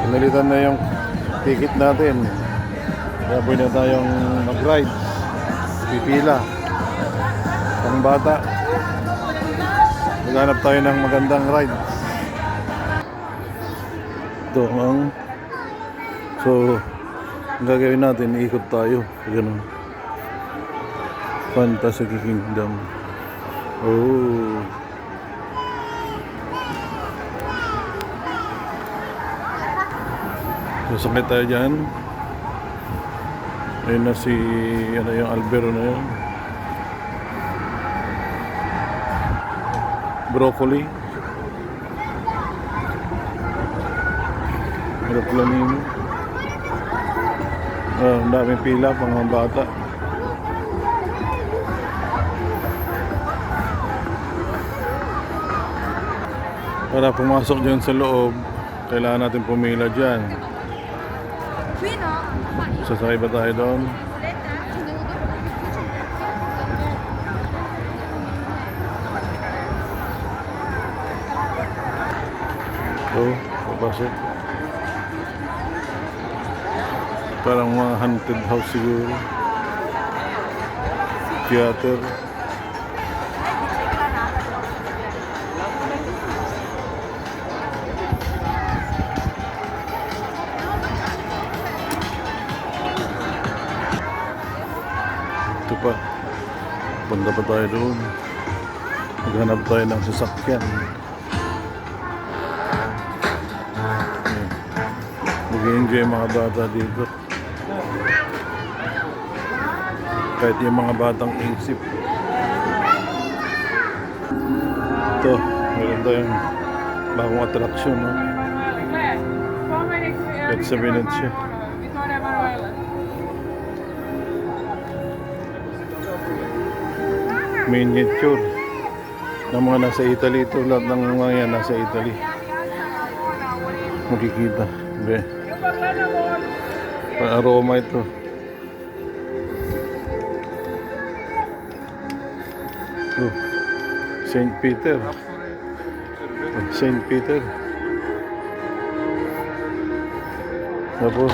Pinalitan na yung ticket natin. Kaya pwede na tayong mag-ride. Pipila. Pang bata. Maghanap tayo ng magandang ride. Ito ang... So, ang gagawin natin, iikot tayo. Ganun. Fantasy Kingdom. Oh. Sasakit tayo dyan. Ayun na si... Ano yung Albero na yun. Broccoli. Aeroplanino. Ang daming pila pang mga bata. Para pumasok dyan sa loob, kailangan natin pumila dyan. Sasakay ba tayo doon? So, papasok. Parang mga haunted house siguro. Theater. Ito pa. Banda pa tayo doon. Maghanap tayo ng sasakyan. Mag-enjoy mga bata dito. Kahit yung mga batang isip. Ito, meron tayong bagong atraksyon, no? Kahit sa Venezia. Miniature ng mga nasa Italy ito. Lahat ng mga yan nasa Italy. Makikita. Be. Aroma ito. Oh, Saint Peter. Saint Peter. Tapos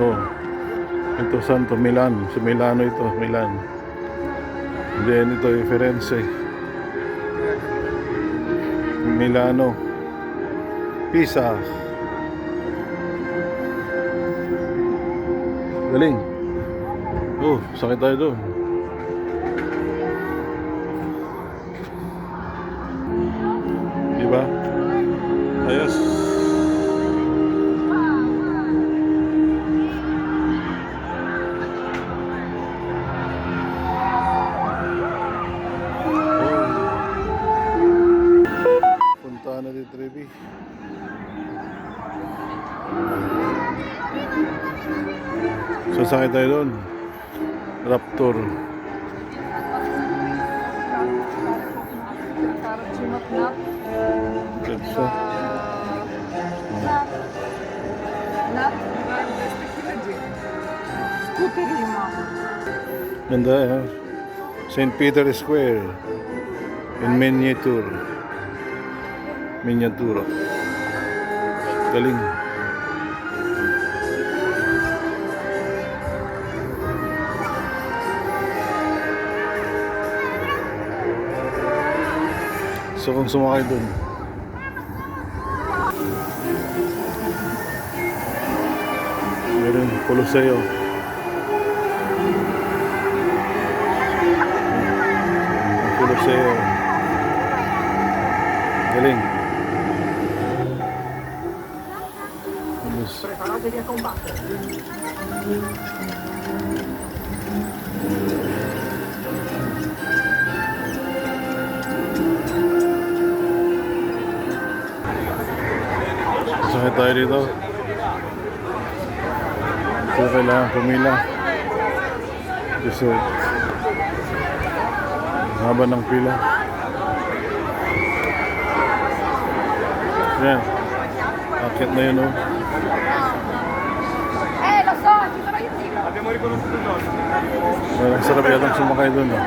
oh, ito Santo Milan. Sa Milano ito, Milan. Then ito yung Firenze. Milano. Pisa. Galing. Oh, sakit tayo doon. Diba? Ayos. Punta na dito, Trevi. Sasakay tayo doon. Raptor. Ganda. Ganda eh. St. Peter Square in miniature. Miniatura. Galing. So kung sumakay dun, meron Coloseo. Coloseo. Galing. Preparate a combattere. Sakay tayo dito. So kailangan pumila. Dessert. Haba ng pila. Yan. Akit na yun, oh. Lo so, ci sono io. Abbiamo riconosciuto il nome. Ang sarap yatang sumakay dun, oh.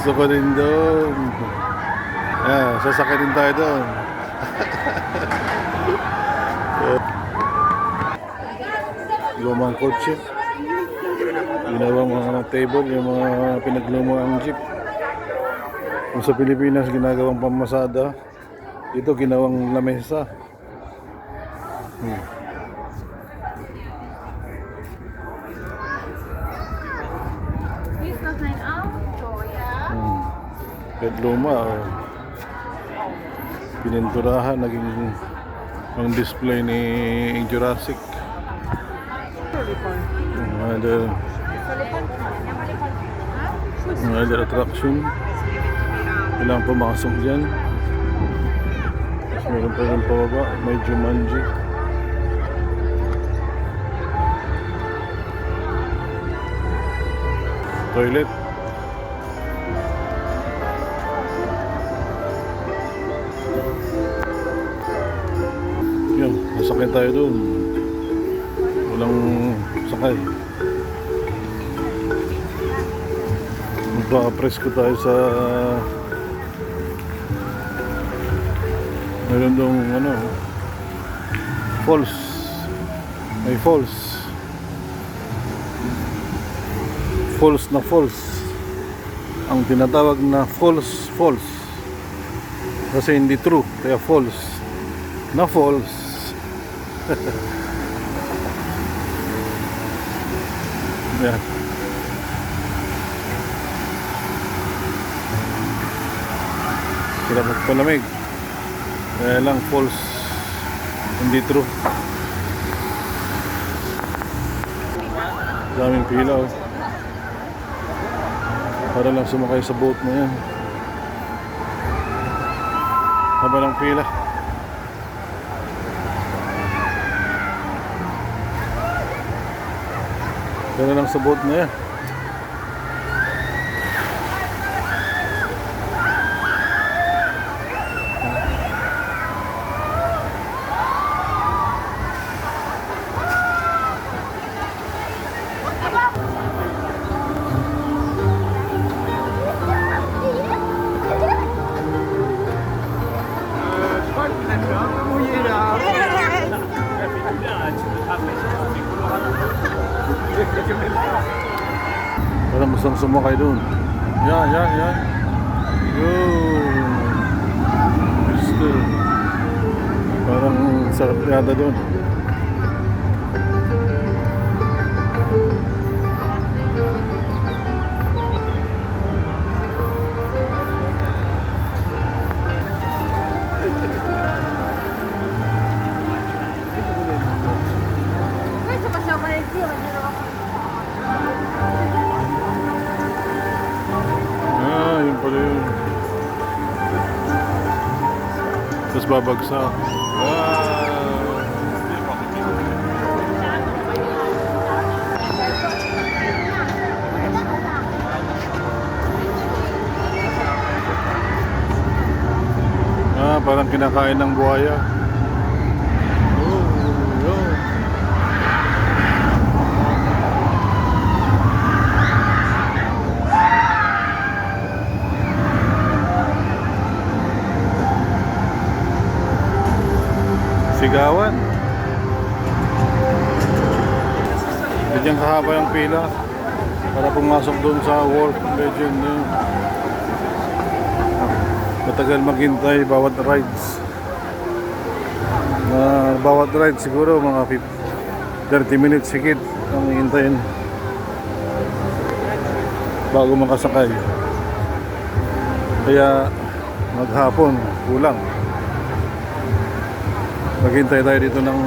Gusto ko rin doon. Sasakay din tayo doon. Lumang kotse. Ginawang mga table, yung mga pinaglumang jeep. Kung sa Pilipinas ginagawang pamasada, dito ginawang lamesa. Is dat mijn auto, ja? Kahit luma, pininturahan, naging ang display ni Jurassic. Another attraction. Kailangan pumasok dyan. Meron pa rin pababa, may Jumanji. Toilet. Yan, nasakay tayo doon. Walang sakay. Magpa-press ko tayo sa meron doon falls. May falls. Falls na falls. Ang tinatawag na falls. Kasi hindi true, kaya falls. Na falls. Yan. Sila magpalamig. Kaya lang false. Hindi true. Daming pila oh. Para lang sumakay sa boat na yan. Haba ng pila. Para lang sa boat na yan. Parang gustong sumakay doon. Yan. Yun. Gusto. Parang sarap yata doon. Questo possiamo fare il giro, però. Yun pala yun. Tapos babagsak. Parang kinakain ng buhaya. Yun. Sigawan. Ganyan kahaba yung pila para pumasok doon sa World Legend. Matagal maghintay bawat rides. Bawat ride siguro mga 30 minutes higit ang hintayin bago makasakay. Kaya maghapon kulang. Maghintay tayo dito ng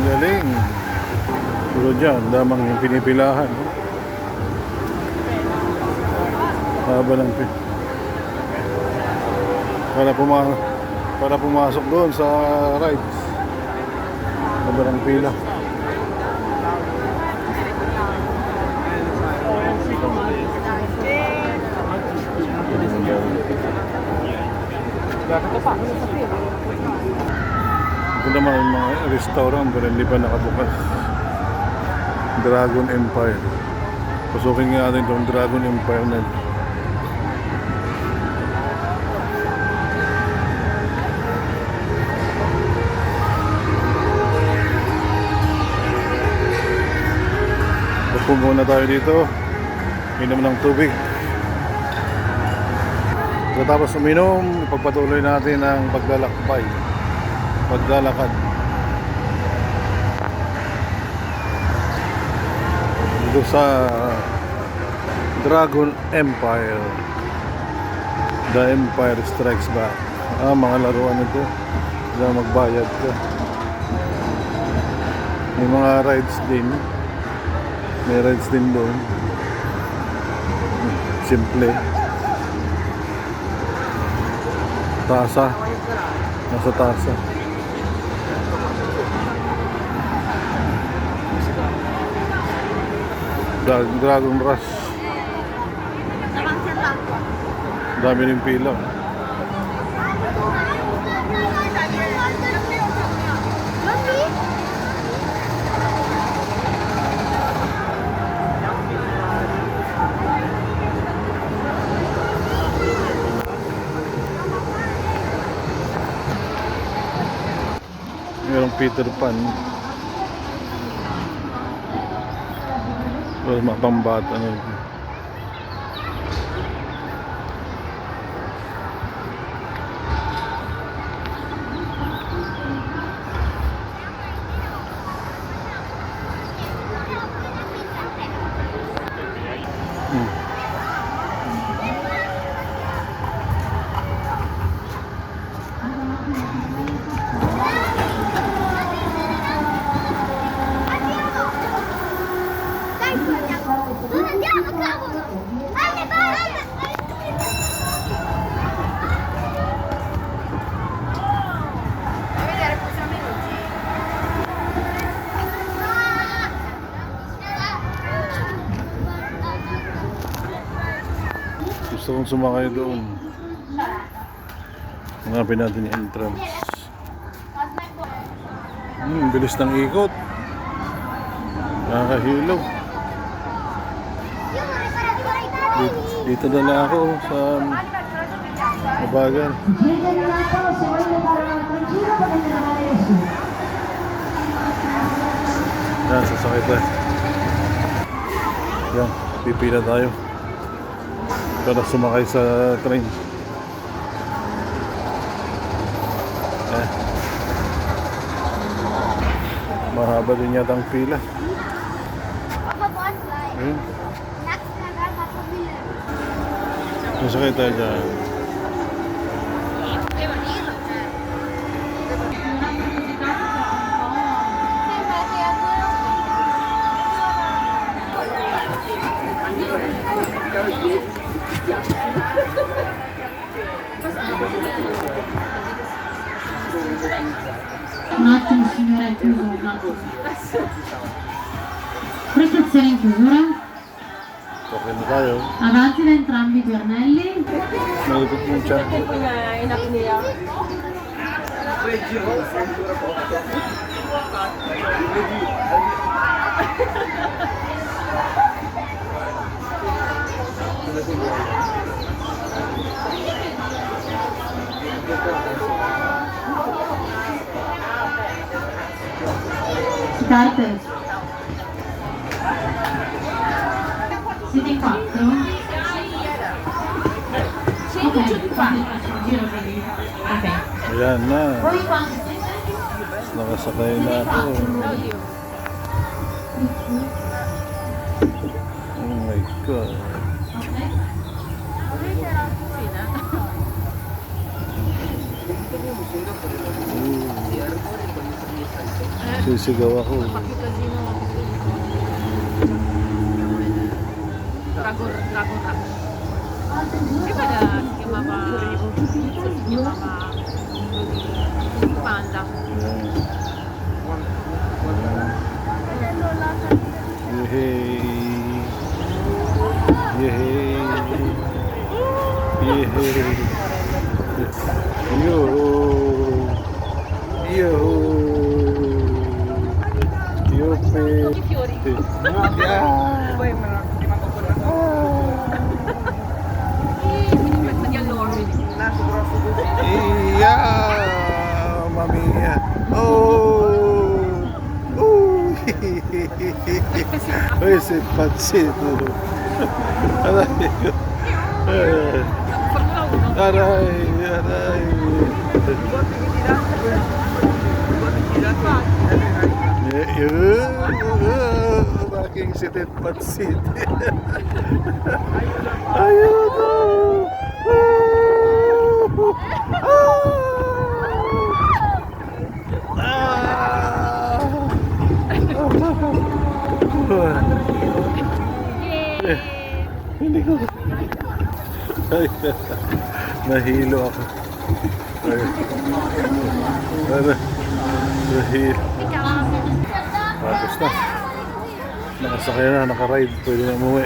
galing. Puro dyan, damang yung pinipilahan. Haba ng para pumasok doon sa rides. Sobrang pila. Ito naman yung mga restaurant pero hindi pa nakabukas. Dragon Empire. Pasukin nga natin itong Dragon Empire na ito. Upo muna tayo dito. Inom ng tubig. Pagkatapos uminom, ipagpatuloy natin ang paglalakbay. Paglalakad. Dito sa Dragon Empire. The Empire Strikes Back. Mga laruan nito. Kailangan magbayad ka. May mga rides din. May rides din doon. Simple. Tasa. Nasa tasa. Dragon Rush. Dami rin pila. Merong Peter Pan. Well, mga pambata na ito. Gusto kong sumakay doon. Hanapin natin yung entrance. Bilis ng ikot. Nakakahilo. Dito na lang ako sa mabagal. Yan, sasakay tayo. Yan, pipila tayo para sumakay sa train. Mahaba din yata ang pila. Masakay tayo dyan. Un attimo signora, è chiuso un attimo. Prestazione in chiusura. Okay na tayo. Avanti da entrambi i tornelli. Nalipit mo siya. Carte. Siete in quattro? Ok, faccio un giro per lì. Ok. Ayan na. Voi quanti? Nakasakay na ako. Oh my God. Sisigaw ako. Dragon Rush. Di ba na yung mga panda. Yehey! Yehey! Yehey! Yo! Yo! Yope! Yeah! Yeah! Mami! Oh! Oh! Uy, si Pansit! Aray! Aray! Aray! Aking sitit Pansit! Ayun! Hindi ko. Ay, nahilo ako. Ay, nahilo. Tapos na. Nakasakay na, nakaride. Pwede na umuwi.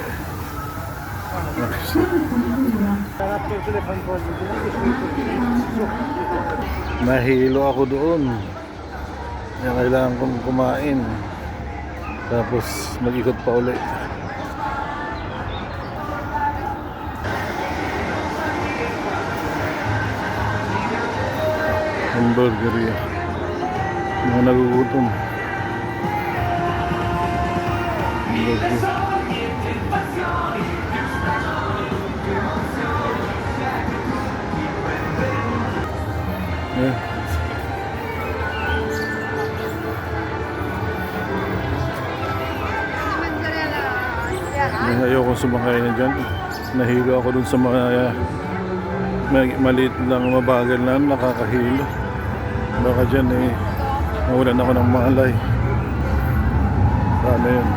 Nahilo ako doon. Kaya kailangan kong kumain. Tapos mag-ikot pa ulit. Hamburgeria. Mga nagugutom. Hamburger. Yeah. Ayoko sumakay na dyan. Nahilo ako dun sa mga maliit lang, mabagal na nakakahilo. Baka dyan mawalan ako ng malay. Paano yun?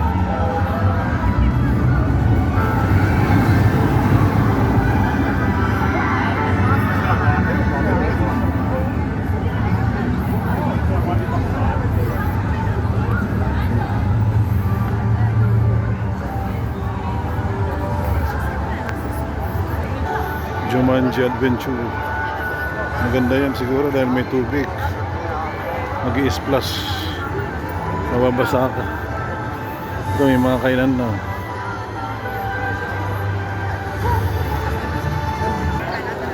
Jumanji Adventure. Maganda yan siguro dahil may tubig. Mag-i-splash. Mababasa ka. Ito may mga kainan na.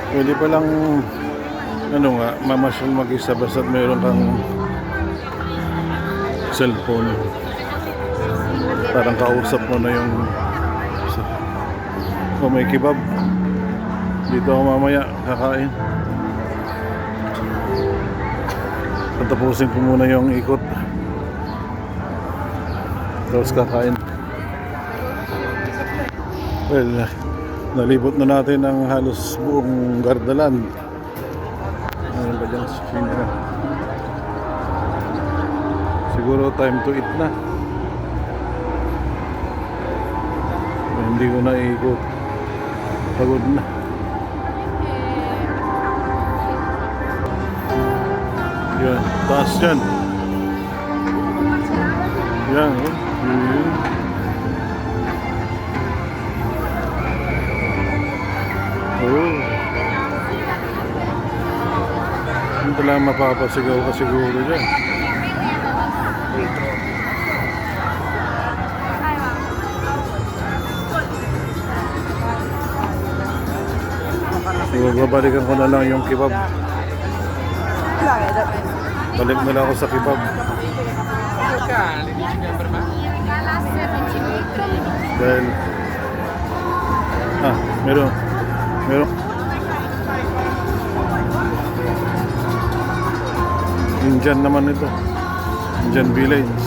Pwede palang mamasyal mag-isa basta't mayroon kang cellphone. Parang kausap mo na yung kung may kebab. Dito ako mamaya kakain. Patapusin ko muna yung ikot. Tapos kakain. Well, nalibot na natin ang halos buong Gardaland. Ayun ba dyan sa China? Siguro time to eat na. Hindi ko na ikot. Pagod na. Yan, taas yan. Yan, oh. Oh. Hindi lang mapapasigaw ka siguro dyan. So, babalikan ko na lang yung kebab. Balik na lang ako sa kebab. Dahil meron Indian naman ito. Indian village.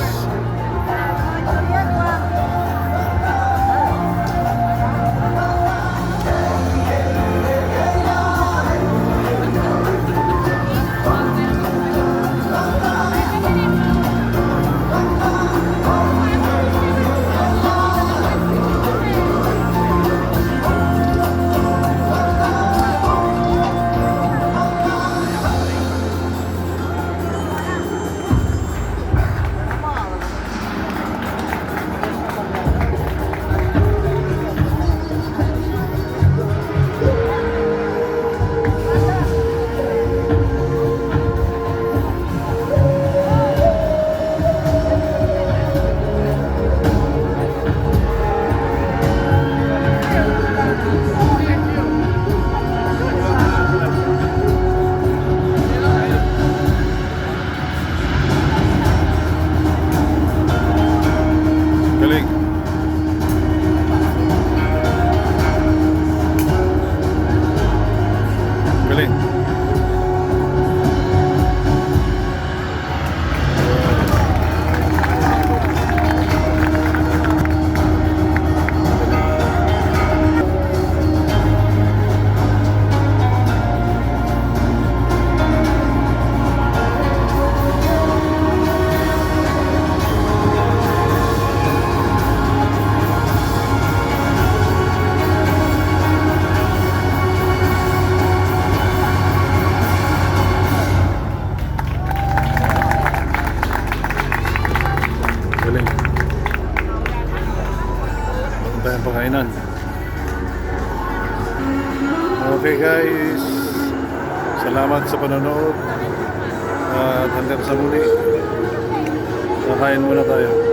pakainan. Okay guys, salamat sa panonood at hanggang sa muli. Kakain muna tayo.